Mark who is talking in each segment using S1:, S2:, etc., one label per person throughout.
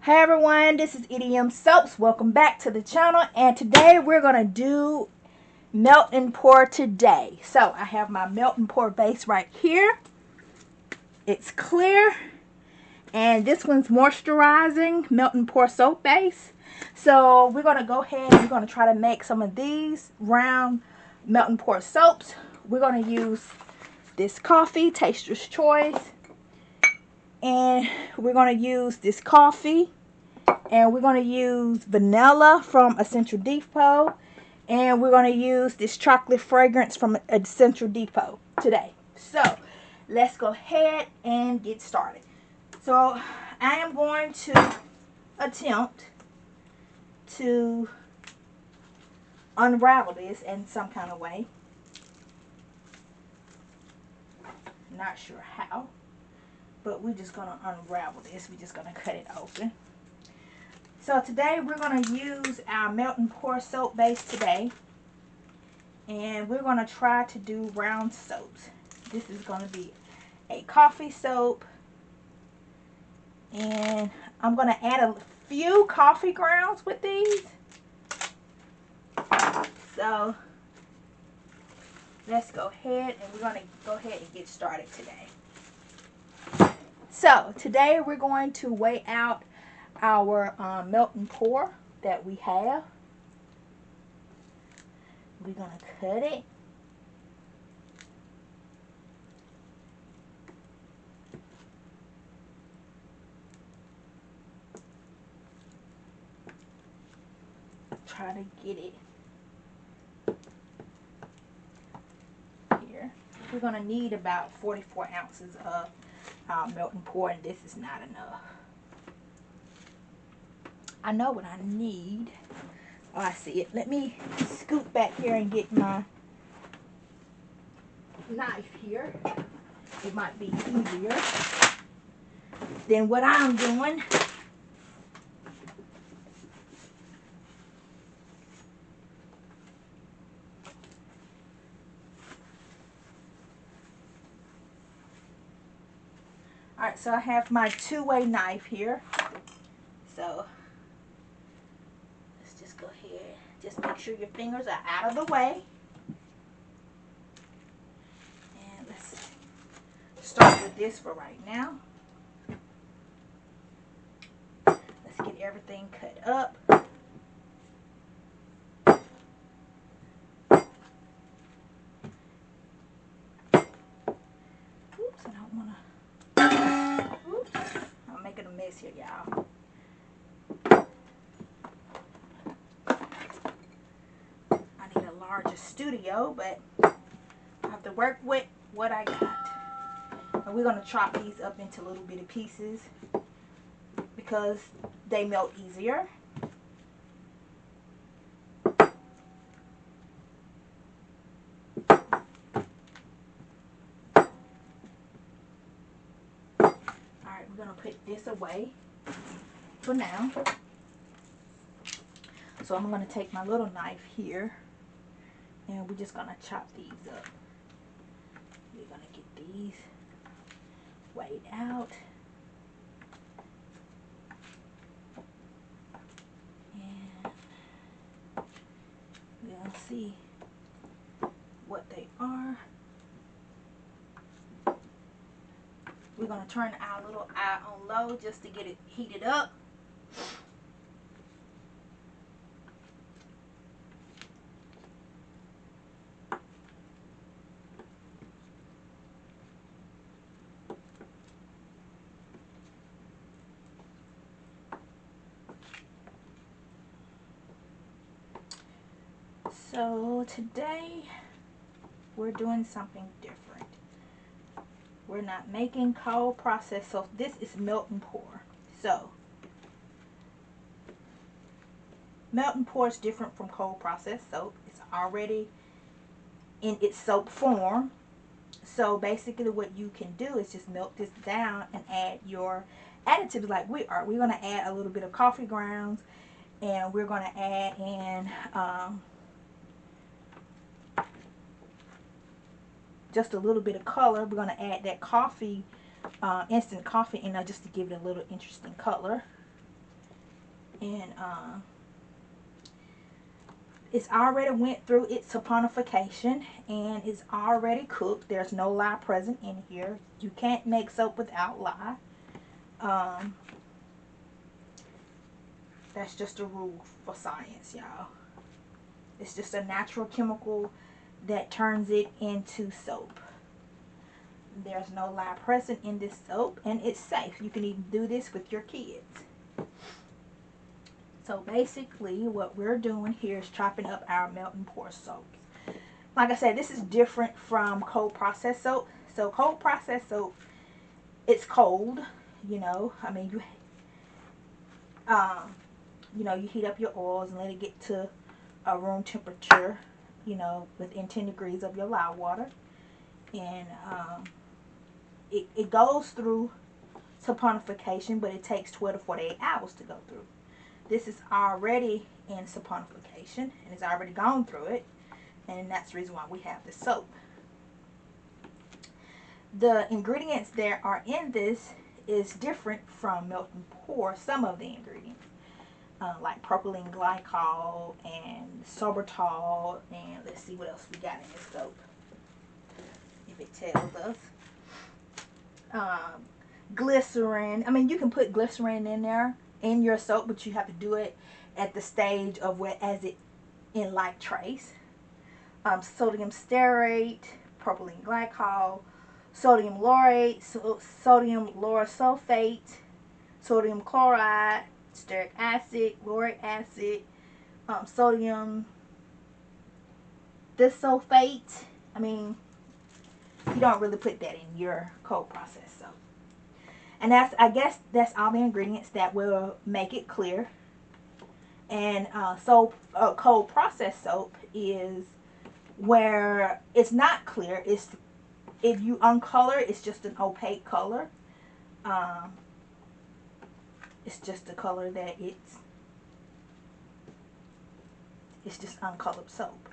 S1: Hey everyone, this is EDMSOAPS. Welcome back to the channel, and today we're going to do melt and pour today. So I have my melt and pour base right here. It's clear, and this one's moisturizing melt and pour soap base. So we're going to go ahead and we're going to try to make some of these round melt and pour soaps. We're going to use this coffee, Taster's Choice. And we're going to use this coffee, and we're going to use vanilla from Essential Depot, and we're going to use this chocolate fragrance from Essential Depot today. So let's go ahead and get started. So I am going to attempt to unravel this in some kind of way. Not sure how, but we're just going to unravel this. We're just going to cut it open. So today we're going to use our melt and pour soap base today. And we're going to try to do round soaps. This is going to be a coffee soap. And I'm going to add a few coffee grounds with these. So let's go ahead, and we're going to go ahead and get started today. So today we're going to weigh out our melt and pour that we have. We're going to cut it. Try to get it here. We're going to need about 44 ounces of melt and pour, and this is not enough. I know what I need. Oh, I see it. Let me scoot back here and get my knife here. It might be easier than what I'm doing. Alright, so I have my two-way knife here. So let's just go ahead. Just make sure your fingers are out of the way. And let's start with this for right now. Let's get everything cut up. Oops, I don't want to. Oops, I'm making a mess here, y'all. I need a larger studio, but I have to work with what I got. And we're going to chop these up into little bitty pieces because they melt easier. Alright, we're going to put this away for now. So I'm going to take my little knife here, and we're just going to chop these up. We're going to get these weighed out. And we're going to see what they are. We're going to turn our little eye on low just to get it heated up. So today we're doing something different. We're not making cold process soap. This is melt and pour. So melt and pour is different from cold process soap. It's already in its soap form. So basically what you can do is just melt this down and add your additives like we are. We're going to add a little bit of coffee grounds, and we're going to add in just a little bit of color. We're going to add that coffee, instant coffee in there just to give it a little interesting color. And it's already went through its saponification and it's already cooked. There's no lye present in here. You can't make soap without lye. That's just a rule for science, y'all. It's just a natural chemical that turns it into soap. There's no lye present in this soap, and it's safe. You can even do this with your kids. So basically what we're doing here is chopping up our melt and pour soaps. Like I said, this is different from cold processed soap. So cold processed soap, it's cold, you know. I mean, you heat up your oils and let it get to a room temperature, you know, within 10 degrees of your lye water. And it goes through saponification, but it takes 12 to 48 hours to go through. This is already in saponification, and it's already gone through it, and that's the reason why we have the soap. The ingredients that are in this is different from melt and pour. Some of the ingredients, like propylene glycol and sorbitol, and let's see what else we got in this soap, if it tells us. Glycerin. I mean, you can put glycerin in there in your soap, but you have to do it at the stage of where as it in light trace. Sodium stearate, propylene glycol, sodium laurate, sodium laurosulfate, sodium chloride, stearic acid, lauric acid, sodium disulfate. I mean, you don't really put that in your cold processed soap. And I guess that's all the ingredients that will make it clear. And cold processed soap is where it's not clear. It's, if you uncolor, it's just an opaque color. It's just a color that it's just uncolored soap.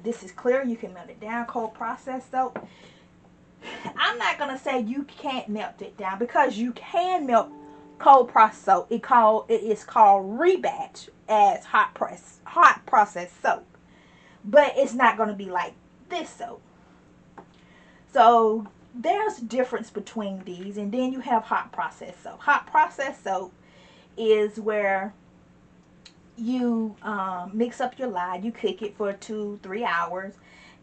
S1: This is clear. You can melt it down. Cold processed soap, I'm not gonna say you can't melt it down, because you can melt cold processed soap. It is called rebatch as hot processed soap, but it's not gonna be like this soap. So there's a difference between these. And then you have hot processed soap. Hot processed soap is where you mix up your lye, you cook it for 2-3 hours,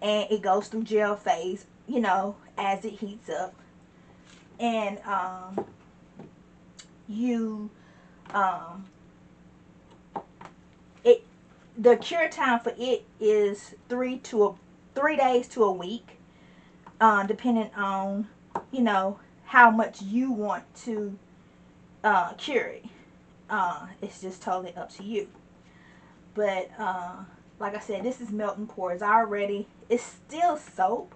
S1: and it goes through gel phase, you know, as it heats up. And the cure time for it is 3 days to a week, depending on, you know, how much you want to cure it. It's just totally up to you. But like I said, this is melt and pour. It's still soap,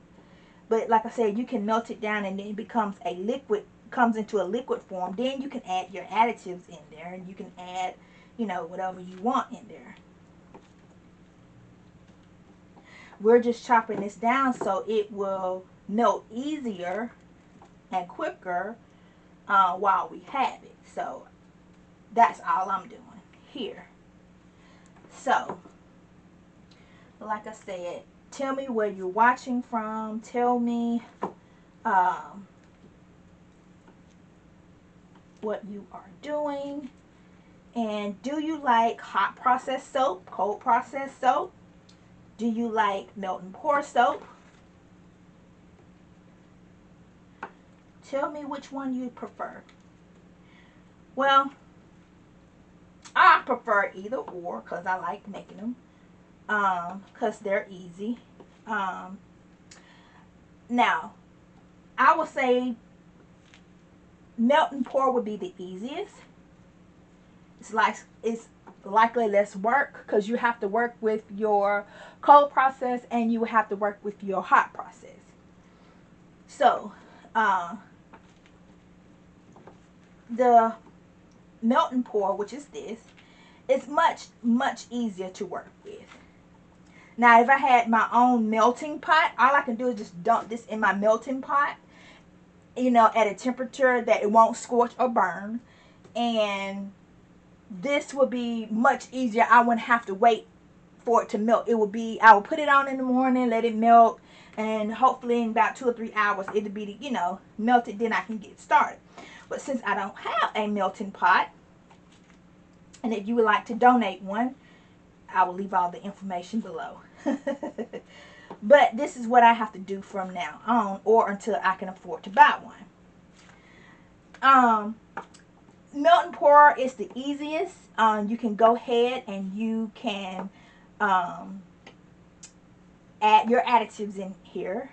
S1: but like I said, you can melt it down and then it becomes a liquid, comes into a liquid form. Then you can add your additives in there, and you can add, you know, whatever you want in there. We're just chopping this down so it will melt easier and quicker while we have it. So that's all I'm doing here. So, like I said, tell me where you're watching from. Tell me what you are doing. And do you like hot processed soap, cold processed soap? Do you like melt and pour soap? Tell me which one you prefer. Well, I prefer either or, because I like making them, because they're easy. Now, I would say melt and pour would be the easiest. It's likely less work, because you have to work with your cold process and you have to work with your hot process. So, the melt and pour, which is this, is much easier to work with. Now, if I had my own melting pot, all I can do is just dump this in my melting pot, you know, at a temperature that it won't scorch or burn, and this will be much easier. I wouldn't have to wait for it to melt. It will be, I will put it on in the morning, let it melt, and hopefully in about 2 or 3 hours it'll be, you know, melted. Then I can get started. But since I don't have a melting pot, and if you would like to donate one, I will leave all the information below. But this is what I have to do from now on, or until I can afford to buy one. Melt and pour is the easiest. You can go ahead and you can add your additives in here.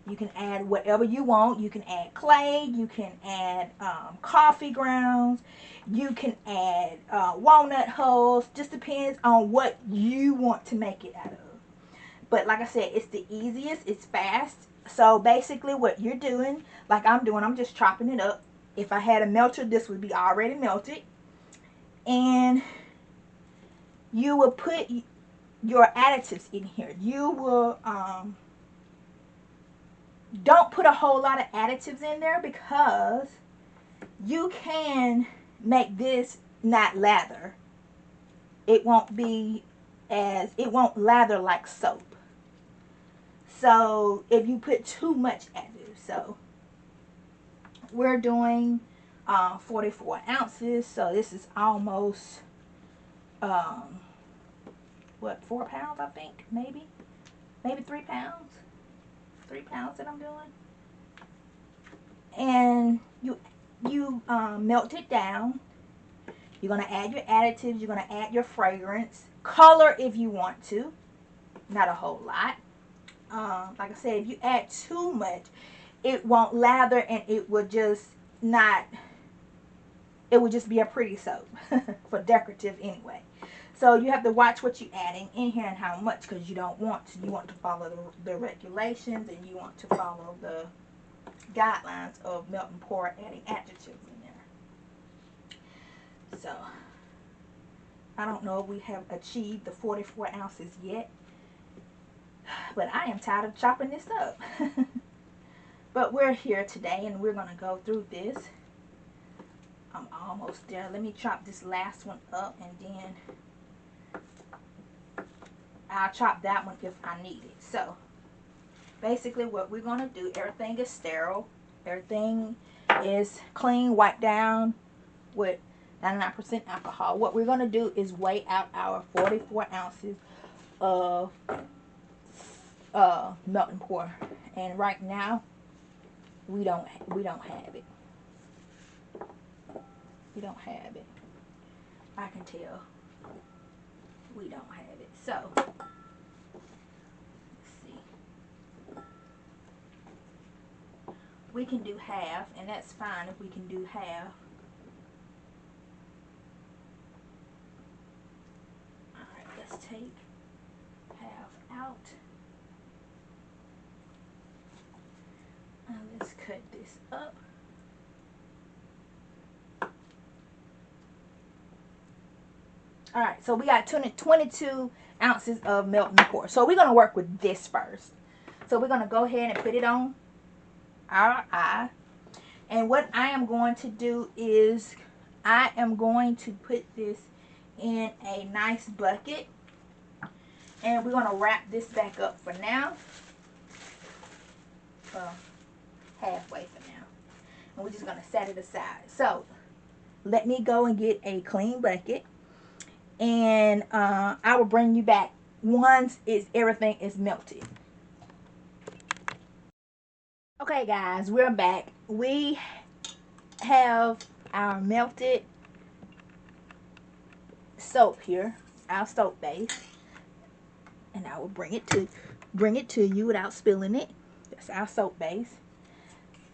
S1: You can add whatever you want. You can add clay. You can add coffee grounds. You can add walnut hulls. Just depends on what you want to make it out of. But like I said, it's the easiest. It's fast. So basically what you're doing, like I'm doing, I'm just chopping it up. If I had a melter, this would be already melted. And you will put your additives in here. You will, don't put a whole lot of additives in there, because you can make this not lather. It won't be as, it won't lather like soap. So if you put too much additive, so we're doing 44 ounces, so this is almost what, 4 pounds, I think, maybe 3 pounds, 3 pounds that I'm doing. And you melt it down. You're going to add your additives. You're going to add your fragrance, color if you want to, not a whole lot. Like I said, if you add too much, it won't lather, and it will just not, it will just be a pretty soap for decorative anyway. So you have to watch what you're adding in here and how much, because you don't want to, you want to follow the regulations, and you want to follow the guidelines of melt and pour, adding additives in there. So I don't know if we have achieved the 44 ounces yet, but I am tired of chopping this up. But we're here today, and we're going to go through this. I'm almost there. Let me chop this last one up, and then I'll chop that one if I need it. So basically what we're going to do, everything is sterile. Everything is clean, wiped down with 99% alcohol. What we're going to do is weigh out our 44 ounces of melt and pour. And right now, we don't have it. We don't have it. I can tell we don't have it. So let's see. We can do half, and that's fine if we can do half. Alright, let's take half out. And let's cut this up. Alright, so we got 22 ounces of melt and pour. So we're going to work with this first. So we're going to go ahead and put it on our eye. And what I am going to do is I am going to put this in a nice bucket. And we're going to wrap this back up for now. Halfway for now. And we're just going to set it aside. So let me go and get a clean bucket. And I will bring you back once everything is melted. Okay guys, we're back. We have our melted soap here, our soap base. And I will bring it to you without spilling it. That's our soap base.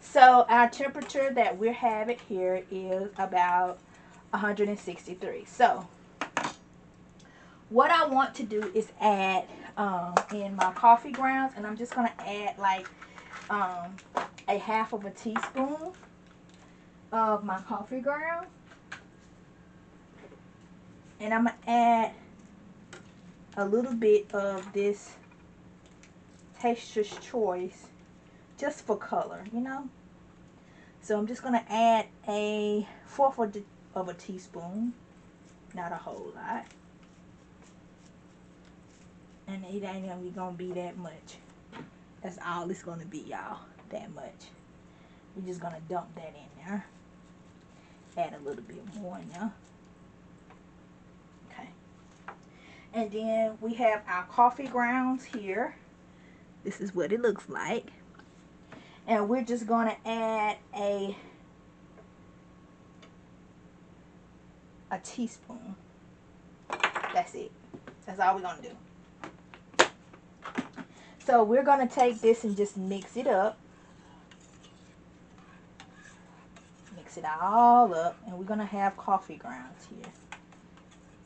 S1: So our temperature that we're having here is about 163. So what I want to do is add in my coffee grounds, and I'm just going to add like a half of a teaspoon of my coffee ground. And I'm going to add a little bit of this Taster's Choice just for color, you know. So I'm just going to add a fourth of a teaspoon, not a whole lot. And it ain't even gonna be that much. That's all it's gonna be, y'all. That much. We're just gonna dump that in there. Add a little bit more in there. Okay. And then we have our coffee grounds here. This is what it looks like. And we're just gonna add a teaspoon. That's it. That's all we're gonna do. So we're going to take this and just mix it up. Mix it all up. And we're going to have coffee grounds here.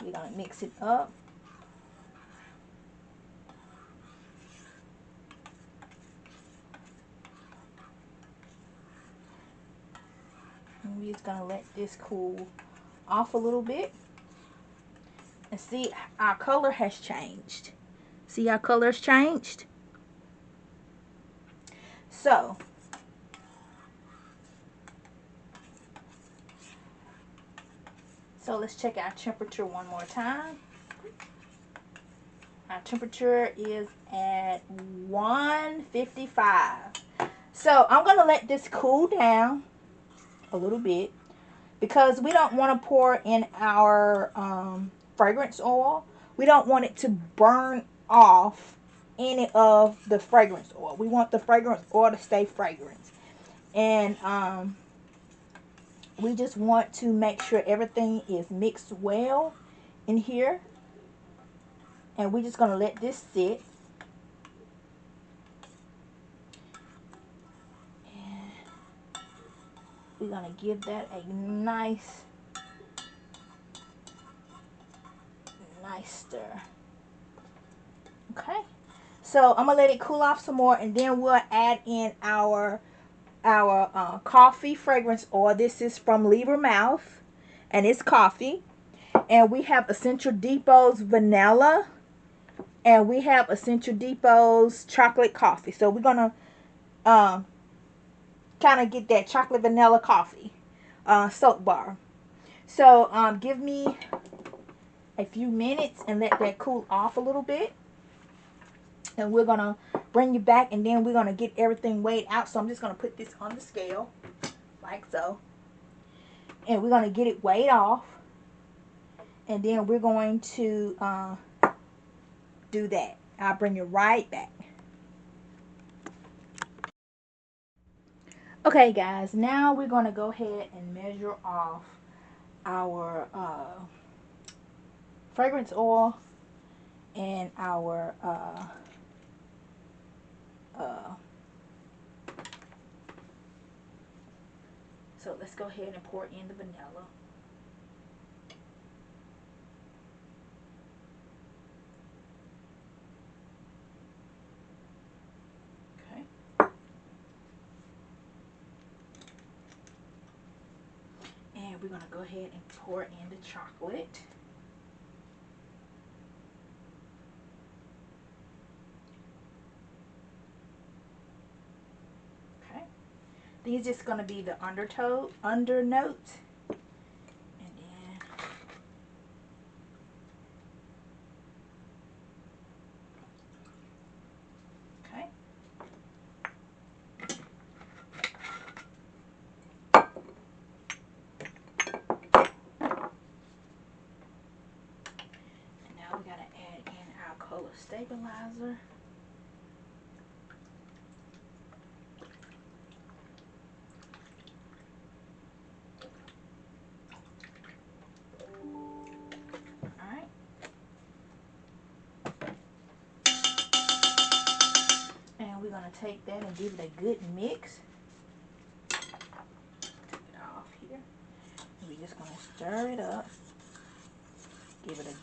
S1: We're going to mix it up. And we're just going to let this cool off a little bit. And see, our color has changed. See how color's changed? So let's check our temperature one more time. Our temperature is at 155. So I'm going to let this cool down a little bit because we don't want to pour in our fragrance oil. We don't want it to burn off any of the fragrance oil. We want the fragrance oil to stay fragrant. And we just want to make sure everything is mixed well in here. And we're just going to let this sit. And we're going to give that a nice stir. Okay. So I'm going to let it cool off some more, and then we'll add in our coffee fragrance oil. This is from Lever Mouth, and it's coffee. And we have Essential Depot's vanilla, and we have Essential Depot's chocolate coffee. So we're gonna kind of get that chocolate vanilla coffee soap bar. So give me a few minutes and let that cool off a little bit. And we're going to bring you back, and then we're going to get everything weighed out. So I'm just going to put this on the scale, like so. And we're going to get it weighed off. And then we're going to do that. I'll bring you right back. Okay, guys. Now we're going to go ahead and measure off our fragrance oil and our so let's go ahead and pour in the vanilla. Okay. And we're going to go ahead and pour in the chocolate. These just going to be the undernote. And then okay. And now we got to add in our color stabilizer. We're going to take that and give it a good mix. Take it off here. We're just going to stir it up. Give it a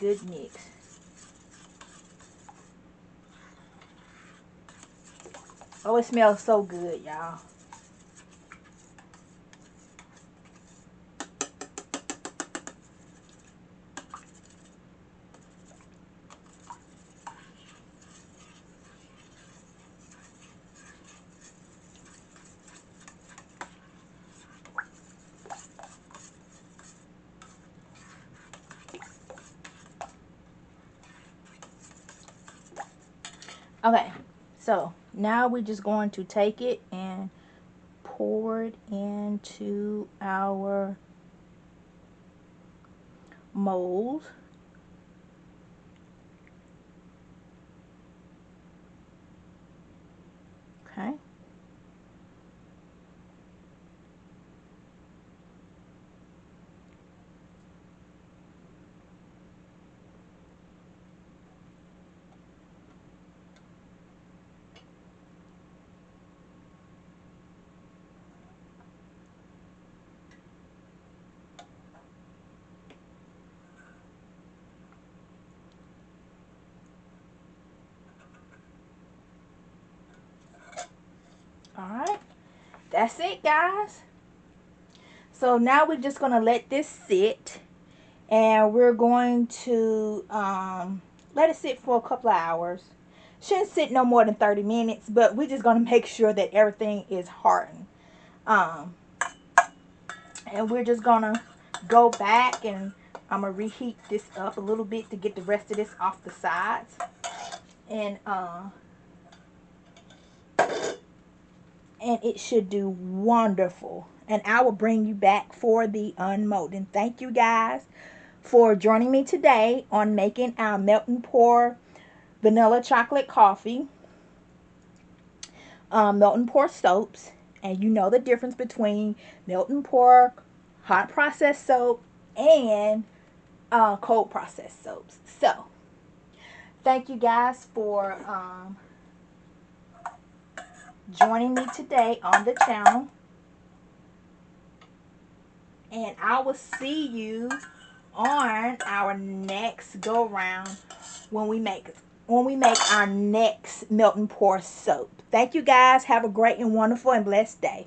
S1: good mix. Oh, it smells so good, y'all. Okay, so now we're just going to take it and pour it into our mold. Okay. Alright, that's it, guys. So now we're just going to let this sit, and we're going to let it sit for a couple of hours. Shouldn't sit no more than 30 minutes, but we're just going to make sure that everything is hardened. And we're just going to go back, and I'm going to reheat this up a little bit to get the rest of this off the sides. And it should do wonderful. And I will bring you back for the unmolding. Thank you guys for joining me today on making our melt and pour vanilla chocolate coffee, melt and pour soaps. And you know the difference between melt and pour hot process soap and cold process soaps. So thank you guys for joining me today on the channel, and I will see you on our next go round when we make our next melt and pour soap. Thank you guys. Have a great and wonderful and blessed day.